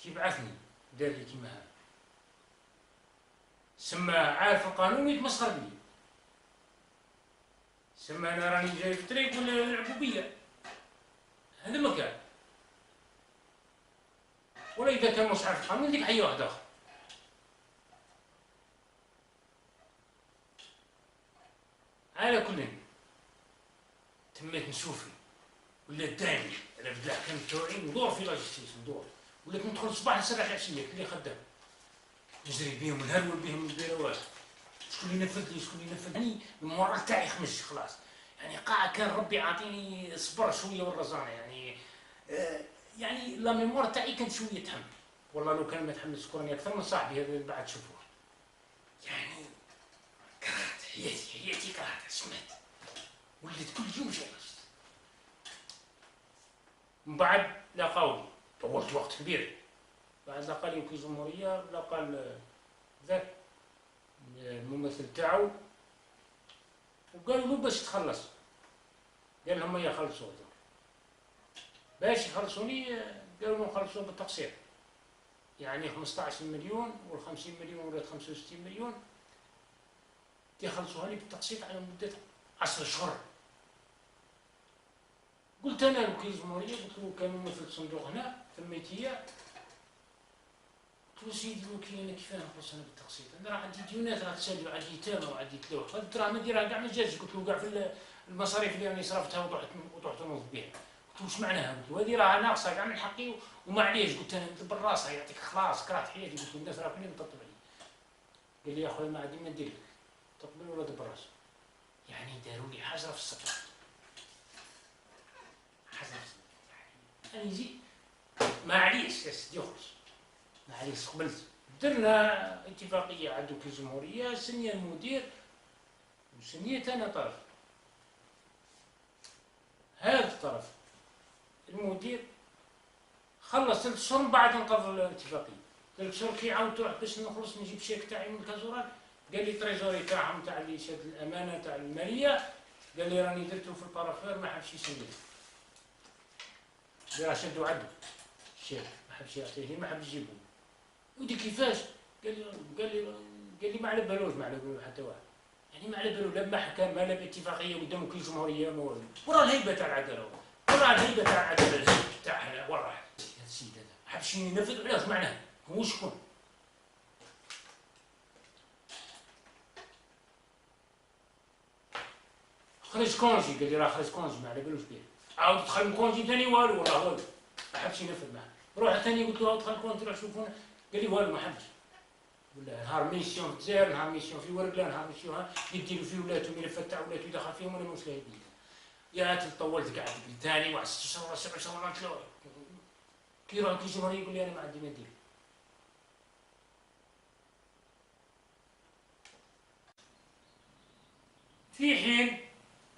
كيبعثني دار لي كيما هذا، سما عارف القانون ويتمسخر بيا، سما انا راني جاي في الطريق ولا يلعبوا بيا، هذا ما كان. ولا اذا كان مش عارف القانون ديك حي واحد اخر. على كل تميت نشوفي ولا دايما انا في الاحكام تاعي ندور في لاجستيس ندور، ولات ندخل الصباح نسرح العشيه اللي خدام نجري بهم نهرول بهم البيروات، شكون اللي نفذ لي شكون اللي نفذني، المورال تاعي خمش خلاص، يعني قاع كان ربي عاطيني صبر شويه والرزانه يعني يعني لا ميموار تاعي كانت شويه تهم، والله لو كان ما تحملش شكرني اكثر من صاحبي هذا اللي بعد تشوفوه، يعني كرهت حياتي كرهتها سمعت وليت كل يوم جالس. من بعد لقاوني طولت وقت كبير، بعد لقى لي وكيل الجمهوريه لقى ذاك الممثل تاعو وقالوا له باش تخلص، قال لهم هيا خلصوا باش يخلصوني، قالوا لهم خلصوا بالتقسيط، يعني 15 مليون وال 50 مليون ولا 65 مليون يخلصوها لي بالتقسيط على مده 10 شهور. قلت انا لوكيل الجمهوريه قلت له كان ممثل الصندوق هنا تميت هي، قلت له سيدي الوكيل انا كيفاه نخلص انا بالتقسيط؟ انا راه عندي ديونات راه تسالي وعندي يتامى وعندي تلوح، هاد الدراهم هادي راه كاع ما جاتش، قلت له كاع في المصاريف اللي راني صرفتها وطحت نوض بها، قلت له واش معناها؟ قلت له هادي راه ناقصه كاع من حقي ومعليش، قلت انا ندبر راسها يعطيك خلاص كرهت حياتي، قلت له الناس راه كلهم تطلب علي، قال لي يا خويا ما عندي ما ندير لك تقبل ولا دبر راسك، يعني داروا لي حجره في الصدر، حجره في الصدر، يعني انا نجي معليش يا سيدي اخرج معليش قبلت، درنا اتفاقيه عند وكيل الجمهوريه سنيه المدير وسنيت انا طرف، هذا الطرف المدير خلص 3 شهور بعد نقض الاتفاقيه، 3 شهور كيعاود تروح باش نخلص نجيب الشيك تاعي من الكازورال، قال لي تريزوري تاعهم تاع اللي شاد الامانه تاع الماليه، قال لي راني درته في البارافير ما حبش يسلم، راه شدوا عدو الشيك ما حبش يعطيه ما حبش يجيبه، ودي كيفاش؟ قال لي ما على بالوش ما على بالو حتى واحد، يعني ما على بالو لا بمحكمه لا باتفاقيه قدام وكيل الجمهوريه ما والو، وراه الهيبه تاع العداله، وراه الهيبه تاع العداله تاعنا وراه هذا السيد هذا ما حبش ينفذ علاش معناه هو شكون؟ خرج كونجي قال لي راه خرج كونجي ما على بالوش بيه، عاود دخل من كونجي ثاني والو والله والو ما حبش ينفذ معاه، روح ثاني قلت له دخل كونجي روح شوفونا، قال لي والو ما حبش، ولا نهار ميسيون في الجزائر نهار ميسيون في ورقله نهار ميسيون يديروا في ولاتهم ملفات تاع ولاتهم يدخل فيهم ولا مش لاهيين، يا طولت قعدت ثاني واحد 6 شهور 7 شهور كي يروح كي الجمهوريه يقول لي انا ما عندي ما ندير. في حين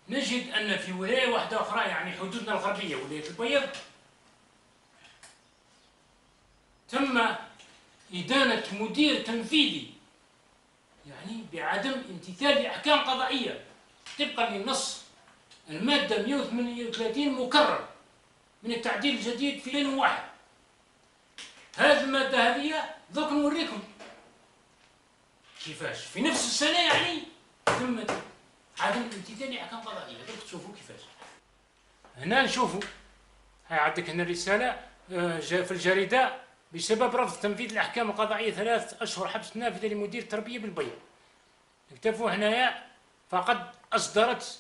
نجد ان في ولايه واحده اخرى يعني حدودنا الغربيه ولايه البيض تم إدانة مدير تنفيذي يعني بعدم امتثال أحكام قضائية طبقا للنص المادة 138 مكرر من التعديل الجديد في 2001. هذه المادة هذه دوك نوريكم كيفاش في نفس السنة يعني تم عدم امتثال أحكام قضائية، دوك تشوفوا كيفاش. هنا نشوفوا هاي عندك هنا الرسالة في الجريدة بسبب رفض تنفيذ الأحكام القضائية 3 أشهر حبس نافذة لمدير التربية بالبيض. اكتفوا هنايا فقد أصدرت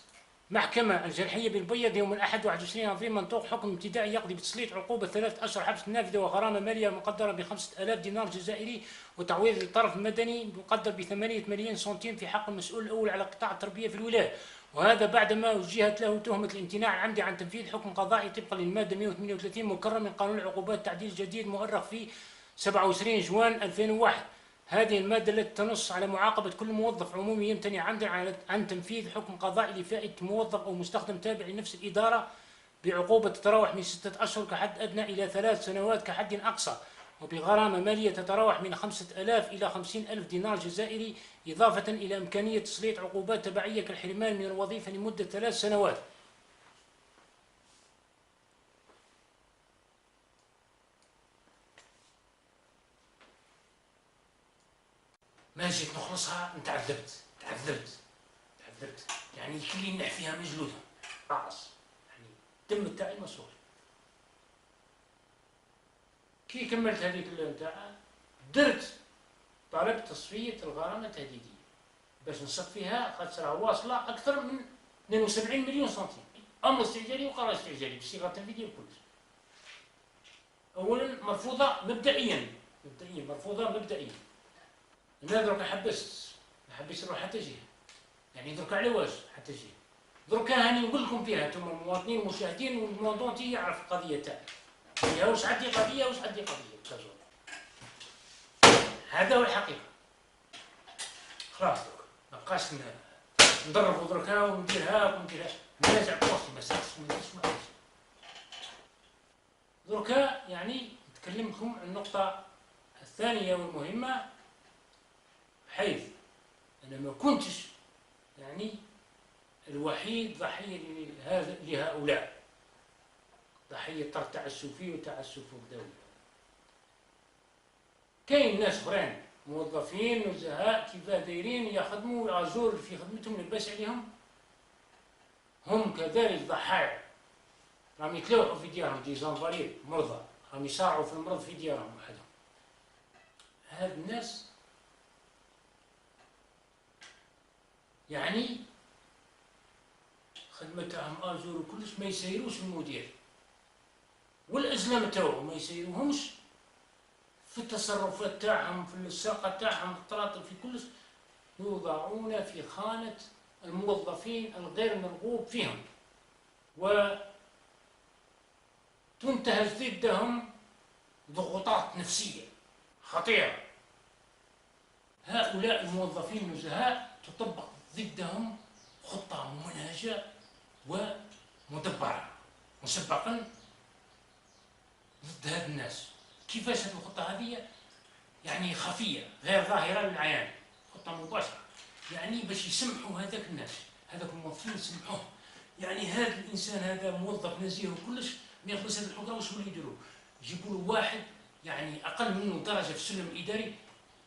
محكمة الجرحية بالبيض يوم الأحد 21 أبريل منطوق حكم ابتدائي يقضي بتسليط عقوبة 3 أشهر حبس نافذة وغرامة مالية مقدرة ب5000 دينار جزائري وتعويض للطرف المدني مقدر ب8 ملايين سنتيم في حق المسؤول الأول على قطاع التربية في الولاية، وهذا بعدما وجهت له تهمة الامتناع العمدي عن تنفيذ حكم قضائي طبقا للمادة 138 مكرر من قانون العقوبات التعديل الجديد مؤرخ في 27 جوان 2001. هذه المادة التي تنص على معاقبة كل موظف عمومي يمتنع عمدا عن تنفيذ حكم قضائي لفائدة موظف أو مستخدم تابع لنفس الإدارة بعقوبة تتراوح من 6 أشهر كحد أدنى إلى 3 سنوات كحد أقصى، وبغرامة مالية تتراوح من 5000 إلى 50000 دينار جزائري، إضافة إلى إمكانية تسليط عقوبات تبعية كالحرمان من الوظيفة لمدة 3 سنوات. جيت نخلصها تعذبت يعني كل ينح فيها من جلودهم خلاص، يعني الدم تاعي مسروق. كي كملت هذيك نتاع درت طلبت تصفية الغرامة التهديدية باش نصفيها، خاطر واصلة أكثر من 72 مليون سنتيم، أمر استعجالي وقرار استعجالي بصيغة تنفيذية الكل. أولا مرفوضة مبدئيا أنا درك حبست، ما حبيتش نروح حتى جهة، يعني درك على واش حتى جهة، دركا هاني نقول لكم فيها انتم المواطنين والمشاهدين والموندونتي يعرف القضية تاعي فيها واش عندي قضية كازون. هذا هو الحقيقة. خلاص درك مابقاش نضربوا دركا وندير هاك وندير هاك، نراجع بوحدي ما سالتش ما درتش معايا. دركا يعني نتكلم لكم عن النقطة الثانية والمهمة، بحيث أنا ما كنتش يعني الوحيد ضحية لهؤلاء، ضحية طرد تعسفي وتعسف وكذا. كاين ناس اخرين موظفين نزهاء كيفاه دايرين يخدموا اجور في خدمتهم لباس عليهم، هم كذلك ضحايا، راهم يتلوحوا في ديارهم، دي زانفالير مرضى راهم يصارعوا في المرض في ديارهم وحدهم. هاد الناس يعني خدمة تاعهم اجور وكلش ما يسيروش المدير والازلام تاعهم ما يسيروهمش في التصرفات تاعهم، في الساقه تاعهم، في التراطل، في كلش يوضعون في خانة الموظفين الغير مرغوب فيهم، وتنتهج ضدهم ضغوطات نفسية خطيرة. هؤلاء الموظفين النزهاء تطبق ضدهم خطة ممنهجة ومدبرة مسبقا ضد هذا الناس. كيفاش هذه الخطة هذه؟ يعني خفية غير ظاهرة للعيان، خطة مباشرة، يعني باش يسمحوا هذاك الناس، هذاك الموظفين يسمحوه. يعني هذا الإنسان هذا موظف نزيه وكلش ما يخلص هذه الحقوق، واش يولي يديروا؟ يجيبوا له واحد يعني أقل منه درجة في السلم الإداري،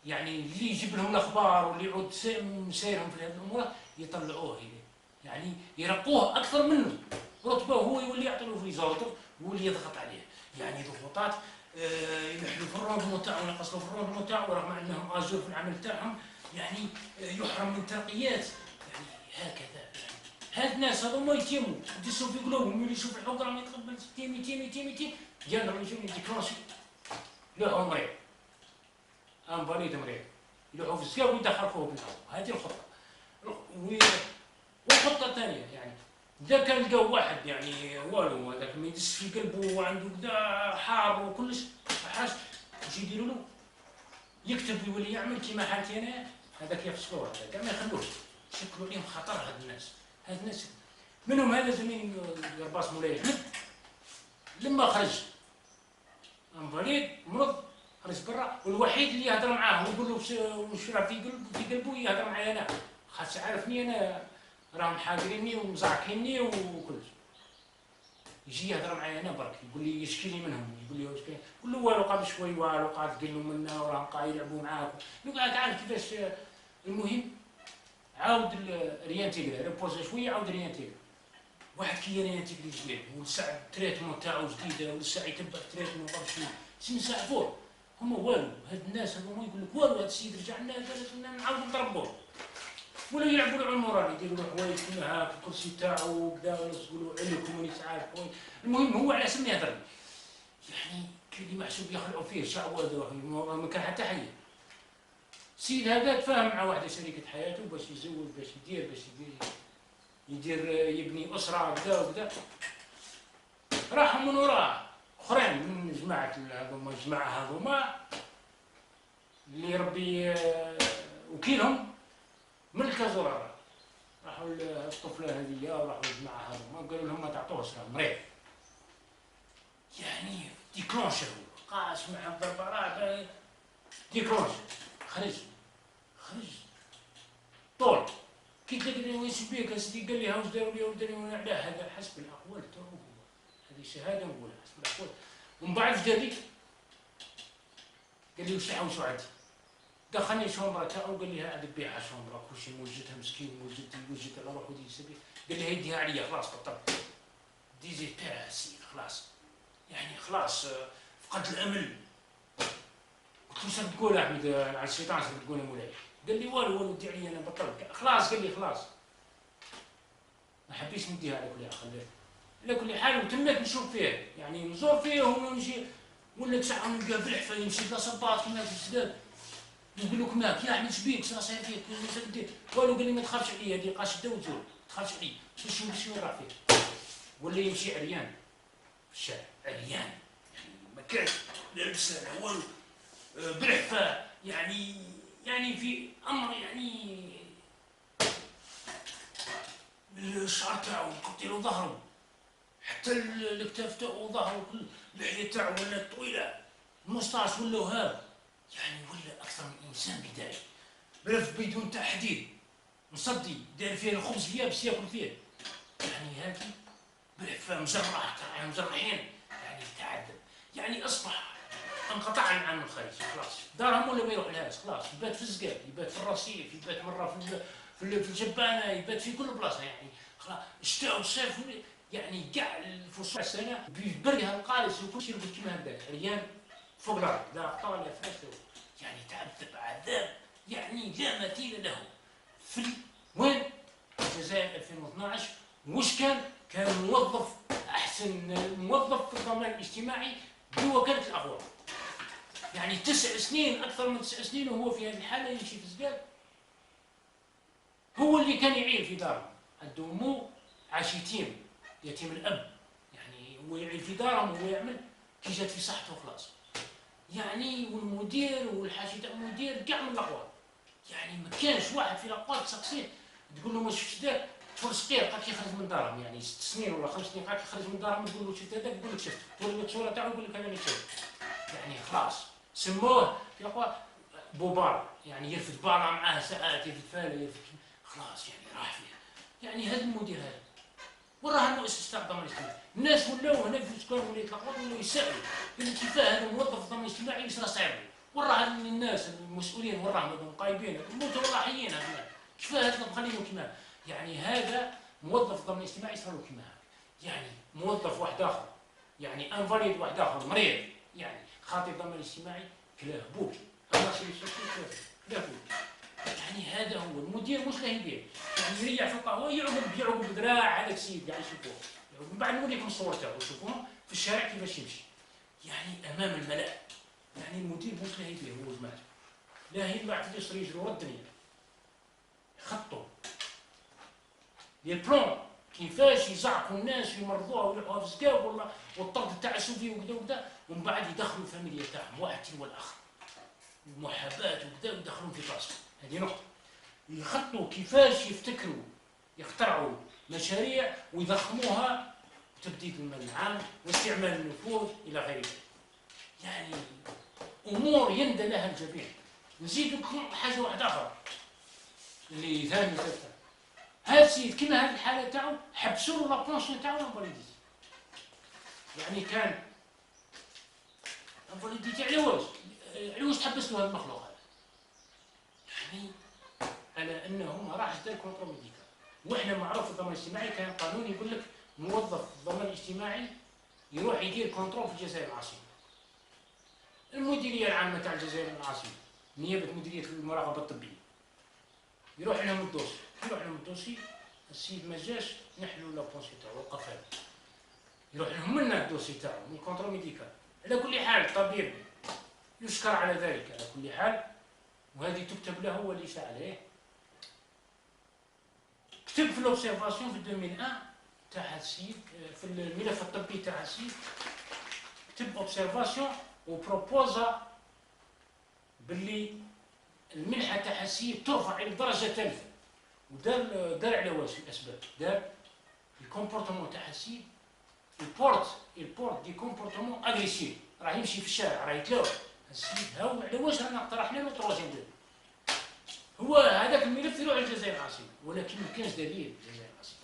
يعني اللي يجيب لهم الأخبار واللي يعود مسايرهم في هذه الأمور يطلعوه إليه، يعني يرقوه أكثر منه رتبة، وهو يولي يعطي له في زورته ويولي يضغط عليه، يعني ضغوطات ينحلوا في الروندمون تاعو وينقصوا في الروندمون تاعو رغم انهم اجور في العمل تاعهم، يعني يحرم من ترقيات، يعني هكذا. هاد الناس هذوما يتيموا يدسوا في قلوبهم، يولي يشوف الحقوق راهم يتقبل 60 200 ديالهم يجيو يديكلونشي يلوحوا مريض انفاليد مريض، يلوحوا في السكاب ويدخلوه بالهواء. هذه الخطه. والخطه الثانيه يعني إذا كان لقاو واحد يعني والو هذاك ما يدس في قلبه وعنده كذا حار وكلش حاج، واش يديروا له؟ يكتب يولي يعمل كيما حالتي انا، هذاك يفصلوه، هذاك ما يخلوش، يشكلوا عليهم خطر. هاد الناس منهم هذا زميلي يرباص مولاي احمد، لما خرج انفاليد مرض خرج برا، والوحيد اللي يهضر معاه ويقول له واش راه في قلبه يهضر معايا انا، خاطر عارفني انا راهم حاقريني ومزعكيني وكلش. يجي يهضر معايا انا برك، يقول لي يشكي لي منهم، يقول لي واش كاين؟ نقول له والو، قبل شوي والو، قاعد تقلوا منا وراهم قاعد يلعبوا معاك. يقول تعرف كيفاش. المهم عاود ريانتيغري ريبوزا شويه، عاود ريانتيغري. واحد كي ريانتيغري جديد والساعه تريتمون تاعو جديده والساعه يتبع تريتمون قبل شويه سين ساعه فوق، هما والو. هاد الناس هذوما يقول لك والو، هاد السيد رجع لنا قال نعاودو نضربوه، ولا يلعبوا له على المورال، يديروا له حوايج كلها في الكرسي تاعو وكذا، ولا يقولوا عليكم وني تعرف حوايج. المهم هو على اسم يهضر، يعني كاين اللي محسوب يخلعوا فيه شعوذه ما كان حتى حي. السيد هذا تفاهم مع واحده شريكه حياته باش يزوج، باش يدير يبني اسره كذا وكذا. راحوا من وراه اخرين من جماعه هذوما، الجماعه هذوما اللي ربي وكيلهم من الكازورة، راحوا الطفله هذه وراحوا الجماعه هذوما قالوا لهم ما تعطوهش راه مريض، يعني ديكلونشر قاس مع الضربات ديكلونشر. خرج طول كي تلقى وين بيك اسيدي، قال لي ها واش داروا لي وداروا لي. لا هذا حسب الاقوال تاعو، هذه شهاده نقولها حسب الاقوال. ومن بعد جا لي قال لي واش تحوسوا عندي؟ دخلني شومبرا تاعو قال لي هذه بيعها شومبرا كلشي موجدها مسكين موجد على روحو دي سبي. قال لي هيديها عليا خلاص بطلت. ديزي بيعها السيد خلاص. يعني خلاص فقد الامل. قلت له شنو تقول احمد على الشيطان شنو تقول يا مولاي؟ قال لي والو دي عليا انا بطلت خلاص. قال لي خلاص ما حبيتش نديها على كل حال خليتها. على كل حال وتميت نشوف فيه يعني نزور فيه ونمشي ولا ساعه نلقى بالحفه يمشي بلا صباط كيما في السداد. نقول لك ماك يا احمد شبيك شنو صاير فيك؟ والو قال لي ما تخافش عليا هذه قاصده وتزول ما تخافش عليا نمشي وين راح فيه. ولا يمشي عريان في الشارع عريان يعني ما كانش لابس لا والو بالحفه يعني في امر يعني الشعر تاعو يغطي له ظهره حتى الكتاف تاعو وظهره اللحيه تاعو ولات طويله المسطاش ولا هاب يعني ولا اكثر من انسان بدائي بلف بدون تاع حديد مصدي داير فيه الخبز فيها باش ياكل فيه يعني هذه بالحفاه مجرح تاع مجرحين يعني تعذب يعني اصبح انقطع عن الخارج خلاص دارهم ولا ما يروحلهاش خلاص يبات في الزقاق يبات في الرصيف يبات مره في الجبانه يبات في كل بلاصه يعني خلاص الشتاء والصيف يعني كاع الفصول السنه ببرها القارص وكل شيء يقول كيما هكذاك عريان فوق الارض لا قطع لا فراش يعني تعذب عذاب يعني لا مثيل له في وين؟ الجزائر 2012 وش كان موظف احسن موظف في الضمان الاجتماعي بوكاله الاغوار يعني 9 سنين اكثر من 9 سنين وهو في هذه الحاله يمشي في الزقاق. هو اللي كان يعيل في داره عنده امه عاش يتيم الاب يعني هو يعيل في دارهم وهو يعمل كي جات في صحته خلاص يعني والمدير والحاشي تاع المدير كاع من الاقوال يعني ما كانش واحد في الاقوال تسقسيه تقول له ما شفتش داك طفل صغير قاك يخرج من دارهم يعني 6 سنين ولا 5 سنين قاك يخرج من دارهم تقول له شفت هذاك يقول لك شفت توري له الصوره تاعو يقول لك انا شفت يعني خلاص سموه في الاقوال بوبار يعني يرفد بارا معاه ساعات يرفد فاله يرفد خلاص يعني راح فيها يعني هذا المدير هذا وراه المؤسسه تاع الضمان الاجتماعي الناس ولاو هنا في سكان ولايه الاقوال ولاو يسالوا قال لك كيفاه هذا موظف الضمان الاجتماعي يصير صعيب وراه الناس المسؤولين وراهم قايبين موتوا والله حيين هذا كيفاه هذا مخلينه كيما يعني هذا موظف الضمان الاجتماعي يصير له كيما يعني موظف واحد اخر يعني انفاليد واحد اخر مريض يعني خاطر الضمان الاجتماعي كلاه بوك الله كلاه بوك يعني هذا هو المدير مش له يدير يعني يريح في القهوه يعقب بدراع هذاك السيد قاعد يشوفوه من بعد نوريكم الصور تاعو شوفوهم في الشارع كيفاش يمشي يعني امام الملأ يعني المدير مش له يدير هو جماعته لا يطلع في اليسر يجري ورا الدنيا يخطوا لي بلون كيفاش يزعقوا الناس ويمرضوها ويروحوها في الزقاق ولا والطرد تاع السوفي وكذا وكذا ومن بعد يدخلوا الفاميليا تاعهم واحد تلو الاخر المحاباه وكذا ويدخلون في راسهم هذه نقطه يخطوا كيفاش يفتكروا يخترعوا مشاريع ويضخموها وتبديد المال العام واستعمال النفوذ الى غير ذلك يعني امور يندى لها الجميع. نزيد لكم حاجه واحده اخرى اللي ثاني ثالثه هذا السيد كيما هذه الحاله تاعو حبسوا له لابونسيون تاعو لافاليديتي يعني كان لافاليديتي علاش تحبس له هذا المخلوق هذا يعني على انه ما راحش دار كونترول ميديكال واحنا معروف في الضمان الاجتماعي كان قانون يقول لك موظف الضمان الاجتماعي يروح يدير كونترول في الجزائر العاصمه المديريه العامه تاع الجزائر العاصمه نيابه مديريه المراقبه الطبيه يروح لهم الدوسي السيد ما جاش نحلوا لابونسي تاعو وقف هذا يروح لهم لنا الدوسي تاعو من كونترول ميديكال على كل حال الطبيب يشكر على ذلك على كل حال وهذه تكتب له هو اللي شاء عليه كتب في لوبسيرفاسيون في 2001 تاع هذا السيد في الملف الطبي تاع هذا السيد كتب اوبسيرفاسيون وبروبوزا باللي المنحه تاع السيد ترفع الى درجه ثالثه ودار على واش الاسباب دار الكومبورتمون تاع السيد البورت دي كومبورتمون اغريسيف راه يمشي في الشارع راه يتلاوى السيد هاو على واش رانا اقترحنا له تروازيام ديال هو هذاك الملف يروح للجزائر العاصمه ولكن ما كانش دليل الجزائر العاصمه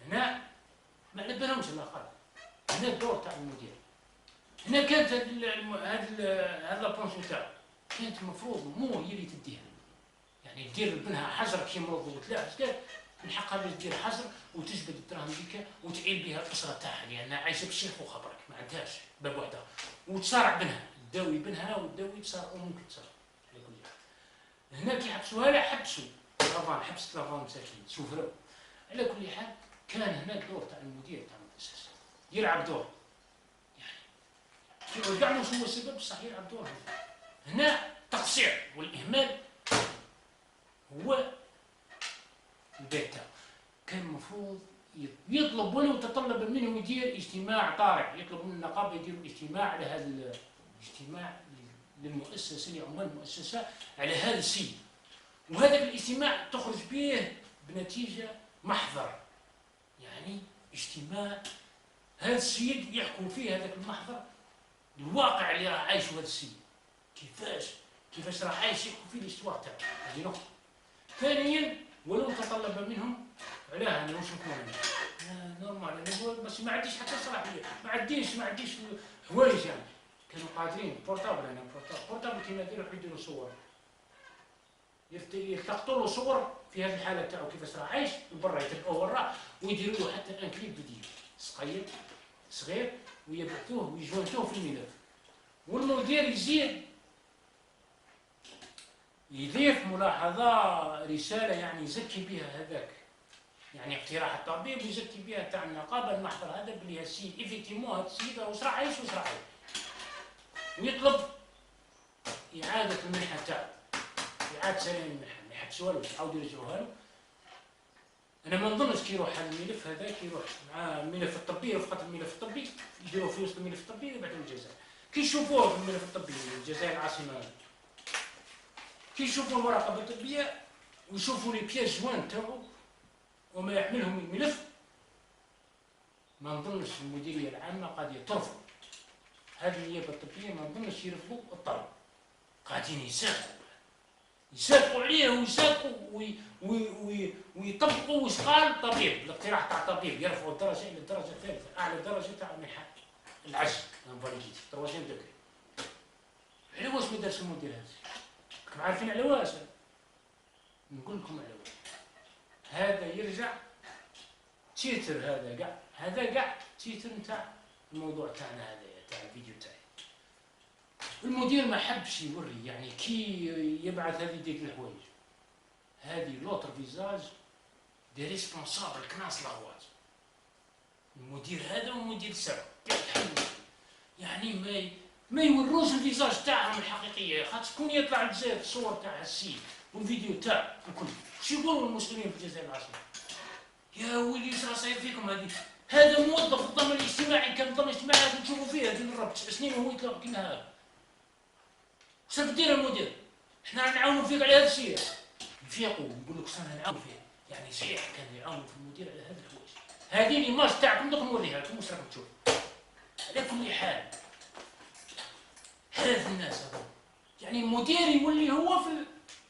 هنا ما على بالهمش الاخر هنا الدور تاع المدير هنا كانت هاد لابونسيون تاعو كانت المفروض مو هي اللي تديها، يعني دير لبنها حجر كي مرض وتلاعب، من حقها باش دير حجر وتجبد الدراهم ديك وتعيل بها الاسره تاعها، لانها عايشه بالشيخ وخبرك ما عندهاش باب وحدها، وتصارع بنها، تداوي بنها وتداوي تصارع وممكن تصارع. على كل حال هنا كي حبسوها لا حبسوا لافان، حبس لافان مساكين سفروا. على كل حال كان هناك دور تاع المدير تاع المؤسسه يلعب دور، يعني كاع واش هو السبب بصح يلعب دور هنا التقصير والاهمال هو البيت تاعو. كان المفروض يطلب ولو تطلب منه يدير اجتماع طارئ، يطلب من النقابه يديروا اجتماع على هذا الاجتماع للمؤسسه لعمال المؤسسه على هذا السيد، وهذا الاجتماع تخرج به بنتيجه محضر، يعني اجتماع هذا السيد يحكم فيه هذاك المحضر الواقع اللي راه عايشه هذا السيد، كيفاش راه عايش يحكم فيه الاستواء تاعو. هذه نقطه. ثانيا ولو تطلب منهم علاه انا واش نكون نورمال، انا بس ما عنديش حتى صلاحيه، ما عنديش حوايج، يعني كانوا قادرين بورتابل، انا بورتابل كيما يديروا صور، يلتقطوا له صور في هذه الحاله تاعو كيفاش راه عايش برا، يتبعوه وراه ويديروا له حتى ان كليب فيديو صغير ويبعثوه ويجونتوه في الملف، والمدير يزيد يضيف ملاحظه رساله يعني يزكي بها هذاك، يعني اقتراح الطبيب يزكي بها تاع النقابه المحضر هذا بلي هالسيد ايفيكتيمون هذا السيد واش راه عايش ويطلب اعاده المنحه تاعو، اعاده سلام المنحه، ما يحبسوها له يعاودوا يرجعوها له. انا ما نظنش كي يروح هذا الملف هذاك يروح مع الملف الطبي، رفقه الملف الطبي يديروه في وسط الملف الطبي ويبعثوا للجزائر. كي يشوفوه في الملف الطبي الجزائر العاصمه، كي يشوفوا المراقبه الطبيه ويشوفوا لي بياس جوان تاعو وما يحملهم الملف، ما نظنش المديريه العامه قاعده ترفض هذه النيابه الطبيه، ما نظنش يرفضوا الطلب، قاعدين يساقوا عليه ويطبقوا واش قال الطبيب، الاقتراح تاع الطبيب يرفعوا الدرجه الى الدرجه الثالثه، اعلى درجه تاع المنحه العجز انفاليديتي 3 دوغري. على واش ما دارش المدير هذا؟ راكم عارفين على واش؟ نقول لكم على واش. هذا يرجع تيتر، هذا كاع تيتر نتاع الموضوع تاعنا هذا تاع الفيديو تاعي. المدير ما حبش يوري، يعني كي يبعث هذه ديك الحوايج، هذه لوتر فيزاج دي ريسبونسابل كناس لاغوات، المدير هذا والمدير السابق يعني ما يوروش الفيزاج تاعهم الحقيقيه، خاطر شكون يطلع الجزائر الصور تاع السيد والفيديو تاع الكل، شو يقولوا المسلمين في الجزائر العاصمه؟ يا ولي اش راه صاير فيكم هذا موظف في الضمان الاجتماعي، كان الضمان الاجتماعي هذا تشوفوا فيه هذه الرب 9 سنين وهو يطلع كيما هذا. واش دير المدير؟ احنا نعاونوا فيك على هذا الشيء، نفيقوا ونقول لك انا نعاون فيه، يعني صحيح كان يعاون في المدير على هذه الحوايج. هذه ليماج تاعكم دوك نوريها لكم واش راكم تشوفوا. على كل حال هذا الناس هذول يعني المدير يولي هو في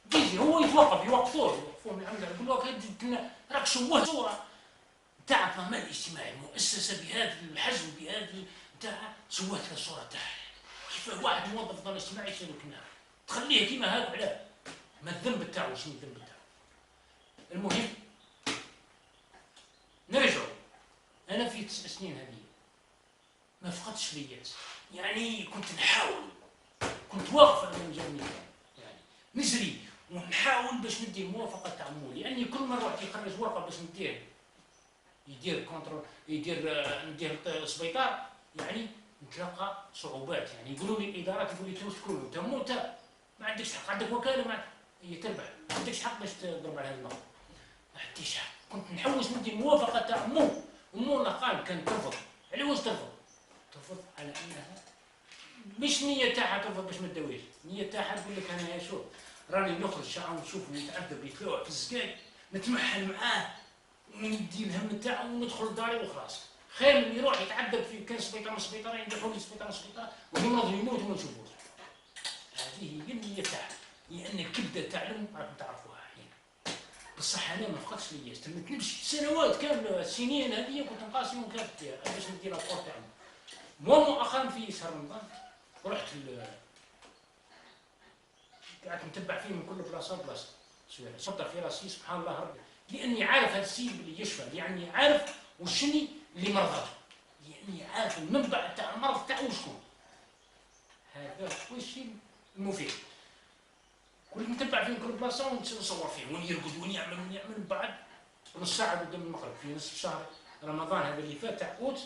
الفيديو، هو يوقفوه من العمل، يقول له راك شوهت صوره تاع الضمان الاجتماعي، مؤسسه بهذا الحجم بهذا تاع شوهت الصوره تاعها. كيف واحد موظف ضمان اجتماعي يشيلو كنا تخليه كيما هذا؟ علاه؟ ما الذنب تاعو؟ شنو الذنب تاعو؟ المهم نرجعوا. انا في 9 سنين هذه ما فقدتش الياس، يعني كنت نحاول، كنت واقف على الجميع، يعني نجري ونحاول باش ندي الموافقه تاع مولي، لاني كل مره واحد يخرج ورقه باش يدير كونترول، ندير سبيطار، يعني نتلقى صعوبات، يعني يقولوا لي الادارات يقول لي تسكن انت ما عندكش حق، عندك وكاله هي تربح، ما عندكش حق باش تضرب على هذا النقط، ما عنديش حق. كنت نحوس ندي الموافقه تاع امو قال كانت ترفض. على واش ترفض على انها مش نيه تاعها ترفض باش ما تداويش، نيه تاعها تقول لك انا شوف راني نخرج ساعه ونشوفه يتعذب يتلوع في الزكاك، نتمحل معاه وندي الهم تاعه وندخل لداري وخلاص، خير من يروح يتعذب في كان سبيطار من سبيطارين يدخلوا لي سبيطار ويمرض يموت وما نشوفوش. هذه هي النيه تاعها، لان الكبده تعلم راكم تعرفوها حين. بصح انا ما فقدتش الياس، تمت نمشي سنوات كامله، السنين هذه كنت نقاسم وكافه باش ندير الابور تاعنا. مؤخرا في شهر رمضان رحت قاعد نتبع فيه من كل بلاصه بلاصه. صدق في راسي سبحان الله ربي، لاني عارف هذا السيد اللي يشفى، لاني عارف وشني اللي مرضى، لاني عارف المنبع تاع المرض تاعو شكون. هذا هو الشيء المفيد. كنت نتبع فيه كل بلاصه ونصور فيه وين يرقد وين يعمل وين يعمل. بعد نص ساعه قدام المغرب في نصف شهر رمضان هذا اللي فات تاع اوت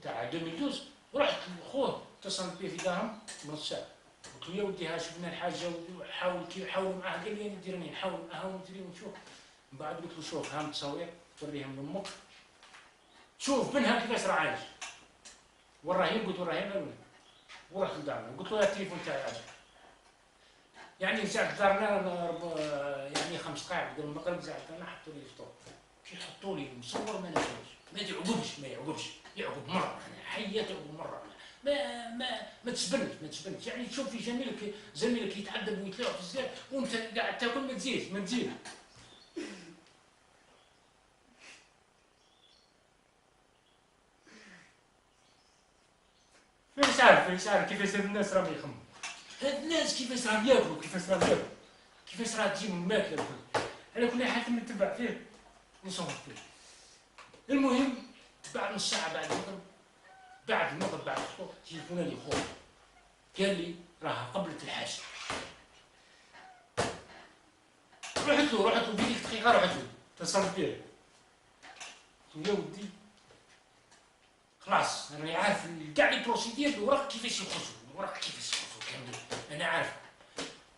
تاع 2012 رحت خوه اتصلت به في دارهم نص ساعه، قلت له يا ودي ها شفنا الحاجه حاول معاه، قال لي انا ندير راني نحاول معاها وندير ونشوف. من بعد قلت له شوف ها تصاوير توريهم لامك شوف منها كيفاش راه عايش، وراه يرقد وراه يعمل. ورحت لدارنا قلت له يا التليفون تاعي عاد، يعني رجعت دارنا يعني 5 دقائق قبل المغرب رجعت دارنا حطوا لي الفطور. كي حطوا لي مصور ما نفهمش، ما يعقبش يعقب مره، انا حيات يعقب مره، ما تسبنش يعني تشوف في زميلك يتعذب ويتلاعب في الزيت وانت قاعد تاكل ما تزيد. مانيش عارف كيفاش هاد الناس راهم يخمموا، هاد الناس كيفاش راهم ياكلوا، كيفاش راه تجيهم الماكله الكل. على كل حال نتبع فيه ونصور فيه. المهم بعد نص ساعه بعد المغرب بعد الفطور تليفون لي خويا قال لي راه قبلت الحاجه. رحت له في ديك الدقيقه رحت له اتصلت به قلت له يا ودي خلاص انا عارف كاع لي بروسيدير الوراق كيفاش يخرجوا كاملين انا عارف.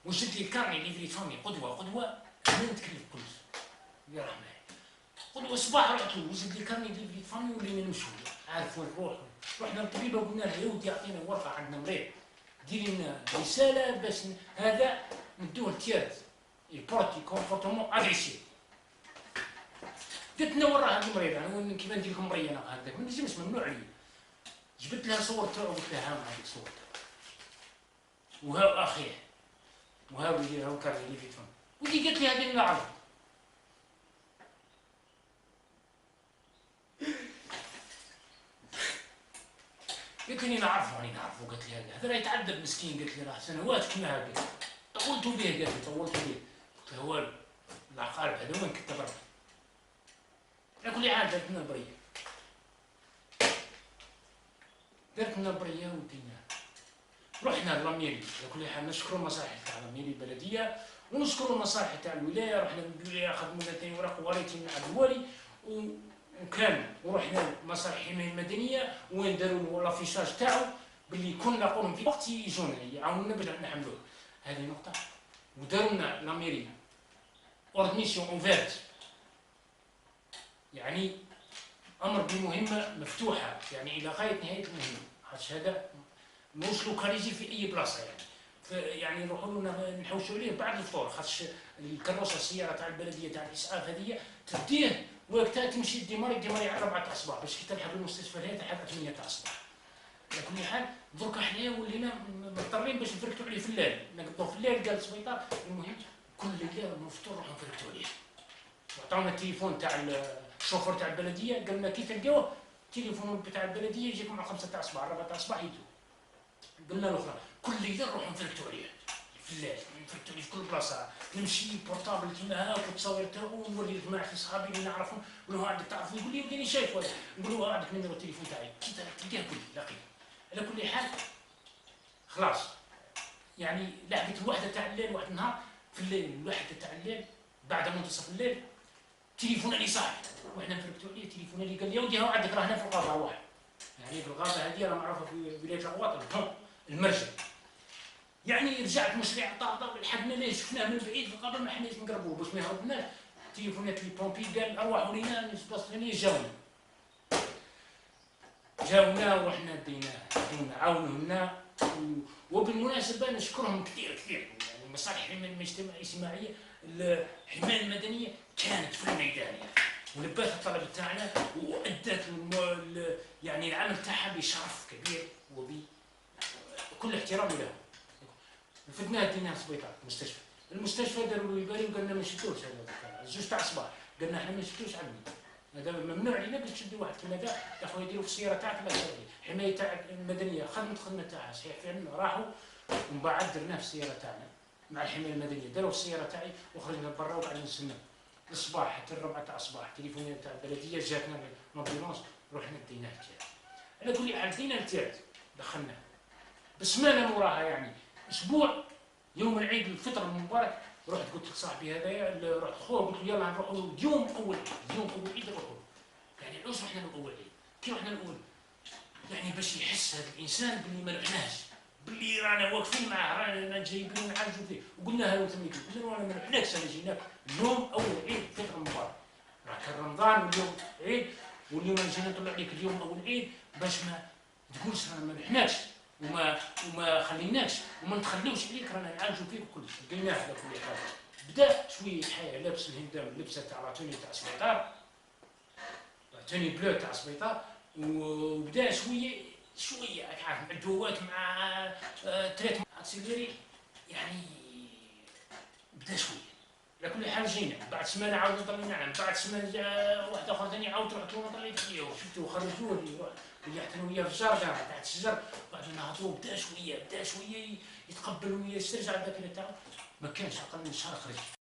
وشد لي الكارني اللي في فامي قدوه انا نتكلف كلش يا رحمه قدوه. صباح رحت له وزد لي الكارني اللي في فامي ولينا نمشوا عارف وين نروح. رحنا للطبيبه وقلنا لها يا ودي اعطينا ورقه عندنا مريض ديري لنا رساله باش هذا ندوه لتياد يبورتي كومبورتمون اغريسيف. قلت لنا وراه هذا المريض انا كيف ندير لكم مريض انا هذاك ما نجمش ممنوع عليا. جبت لها صور تاعو قلت لها ها هذيك صور وها اخيه وها ولدي هاو كاري اللي فيتهم. ودي قالت لي هذه نعرف. قلت لي نعرفه قالت لي هذا راه يتعذب مسكين، قالت لي راه سنوات كما هكا طولت به، قالت لي طولت به. قلت لها والو العقارب هذا وين كنت برا. على كل حال درت لنا البريه ودينا رحنا للميري. على كل حال نشكروا المصالح تاع الميري البلديه ونشكروا المصالح تاع الولايه. رحنا للولايه خدموا لنا ثاني وراق وريتي مع الوالي وكان ورحنا لمصالح الحمايه المدنيه وين داروا لافيشاج تاعو باللي كنا نقولهم في وقت يجونا يعاونونا باش نحملوه. هذه نقطه. وداروا لنا لاميري اوردميسيون اوفيرت، يعني امر بمهمه مفتوحه يعني الى غايه نهايه المهمه. خاطش هذا موش لوكاليزي في اي بلاصه يعني نروحوا نحوشوا عليه بعد الفطور. خاطش الكروسه السياره تاع البلديه تاع الاسعاف هذه تديه وقتها تمشي ديماري على 4 تاع الصباح باش كي تلحق المستشفى هنا تلحق 8 تاع الصباح. على كل حال دركا حنايا ولينا مضطرين باش نفركتوا عليه في الليل، نقضوا في الليل قال السبيطار. المهم كل ليله نفطر نروحوا نفركتوا عليه. وعطاونا التليفون تاع الشوفور تاع البلديه قال لنا كي تلقاوه التليفون بتاع البلديه يجيكم مع 5 تاع الصباح 4 تاع الصباح يجوا. قلنا له اخرى كل ليله نروحوا نفركتوا عليه في الليل، نفركتوا عليه في كل بلاصه. نمشي بورطابل كيما هاك وتصاور تاعو ونوري لجماعه صحابي اللي نعرفهم نقول له عندك تعرفوا يقول لي وديني شايف هذا نقول له عندك نمرو التليفون تاعي كي تلقاه كل لاقيه. على كل حال خلاص يعني لعبت الوحده تاع الليل واحد النهار في الليل الوحده تاع الليل بعد منتصف الليل تليفون اللي صاحي وحنا نفركتوا عليه. تليفون اللي قال لي يا ودي ها عندك راه هنا في الغابه واحد، يعني في الغابه هذه راه معروفه في ولايه الغواطن المرجل. يعني رجعت مشريع طاطا لحقنا ليه شفناه من بعيد في الغابه ما حناش نقربوه باش ما يهربناش. تليفونات لي بومبي قال ارواحوا لينا نسبه ثانيه جاونا ورحنا ديناه عاونونا. وبالمناسبه نشكرهم كثير يعني مصالح الاجتماعيه الحمايه المدنيه كانت في الميدان ولبات الطلب تاعنا وادت يعني العمل تاعها بشرف كبير وبكل احترام لهم. فدناه ديناه السبيطار المستشفى داروا له يبالي وقالنا ما نشدوش هذا 2 تاع الصباح قالنا احنا ما نشدوش عندنا هذا ممنوع علينا باش تشدوا واحد كيما هذا يا خويا يديروا في السياره تاعك لا حمايه تاع المدنيه خدمه تاعها صحيح فعلا راحوا ومن بعد درناه في السياره تاعنا مع الحمايه المدنيه، داروا السياره تاعي وخرجنا برا وقعدنا نستنى الصباح حتى الربعه تاع الصباح. تليفونات تاع البلديه جاتنا لومبيلونس، رحنا ديناه لتيرت. على كل حال دينا لتيرت، دخلناه بسمانه موراها يعني اسبوع. يوم العيد الفطر المبارك رحت قلت لصاحبي هذايا، رحت خوه قلت له يلا نروحوا اليوم اول عيد، يوم اول عيد نروحوا. يعني علاش رحنا لاول عيد؟ كي رحنا الاول يعني باش يحس هذا الانسان باللي ما رحناش، باللي رانا واقفين معاه، رانا جايبين نعالجوا فيه. وقلنا له ثمانية، قلنا له انا ما رحناكش، انا جيناك اليوم اول عيد الفطر المبارك، راه كان رمضان واليوم عيد، واليوم انا جينا نطلع عليك اليوم اول عيد باش ما تقولش رانا ما رحناكش وما خليناكش وما نتخلوش عليك، رانا نعالجوا فيك وكلش. لقيناه على كل حال. بدا شويه يحيا لابس الهندام اللبسه تاع لاتوني تاع السبيطار، لاتوني بلو تاع السبيطار، وبدا شويه عارف الدوات مع تريت اكسلري يعني بدا شويه. على كل حال جينا بعد سمانه عاود طلينا عنه، بعد سمانه جاء واحد اخر ثاني عاود رحت له طليت فيه وشفتو خرجوه اللي حتى وياه في الجردة تحت الشجر. بعد ما نهضروا بدا شويه يتقبل ويسترجع الذاكره تاعو. ما كانش اقل من شهر خرج.